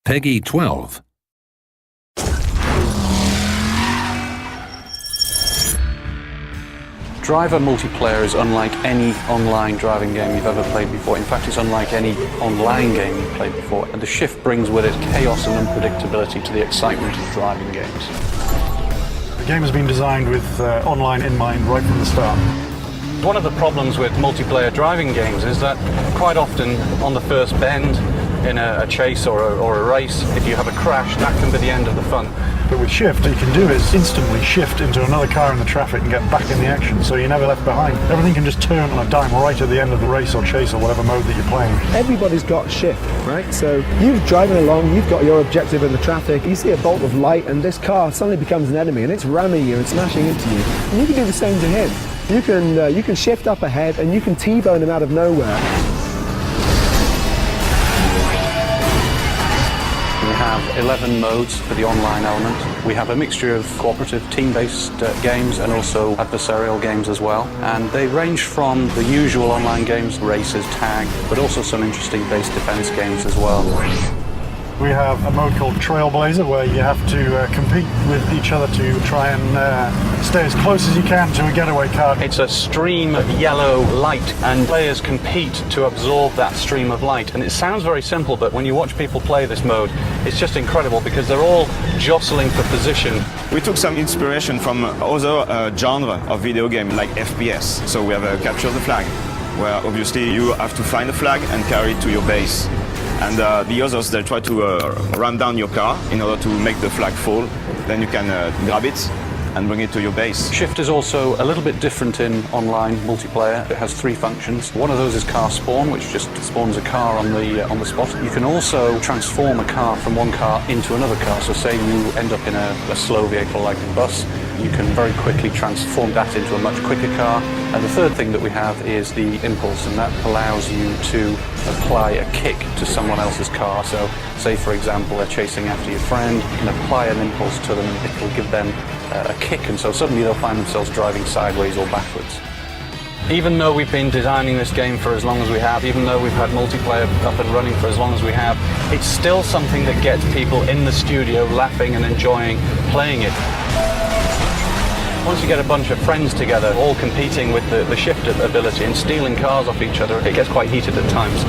Peggy 12. Driver multiplayer is unlike any online driving game you've ever played before. In fact, it's unlike any online game you've played before. And the Shift brings with it chaos and unpredictability to the excitement of driving games. The game has been designed with online in mind right from the start. One of the problems with multiplayer driving games is that quite often on the first bend in a chase or a race, if you have a crash, that can be the end of the fun. But with Shift, what you can do is instantly shift into another car in the traffic and get back in the action, so you're never left behind. Everything can just turn on a dime right at the end of the race or chase or whatever mode that you're playing. Everybody's got Shift, right? So you're driving along, you've got your objective in the traffic, you see a bolt of light and this car suddenly becomes an enemy and it's ramming you and smashing into you. And you can do the same to him. You can shift up ahead and you can T-bone him out of nowhere. We have 11 modes for the online element. We have a mixture of cooperative, team-based games and also adversarial games as well. And they range from the usual online games, races, tag, but also some interesting base defense games as well. We have a mode called Trailblazer where you have to compete with each other to try and stay as close as you can to a getaway car. It's a stream of yellow light and players compete to absorb that stream of light. And it sounds very simple, but when you watch people play this mode, it's just incredible because they're all jostling for position. We took some inspiration from other genre of video game like FPS. So we have a Capture the Flag, where obviously you have to find a flag and carry it to your base. And the others, they try to ram down your car in order to make the flag fall. Then you can grab it and bring it to your base. Shift is also a little bit different in online multiplayer. It has 3 functions. One of those is car spawn, which just spawns a car on the spot. You can also transform a car from one car into another car. So say you end up in a slow vehicle like a bus, you can very quickly transform that into a much quicker car. And the third thing that we have is the impulse, and that allows you to apply a kick to someone else's car. So say for example they're chasing after your friend, you can apply an impulse to them and it will give them a kick, and so suddenly they'll find themselves driving sideways or backwards. Even though we've been designing this game for as long as we have, even though we've had multiplayer up and running for as long as we have, it's still something that gets people in the studio laughing and enjoying playing it. Once you get a bunch of friends together, all competing with the Shift ability and stealing cars off each other, it gets quite heated at times.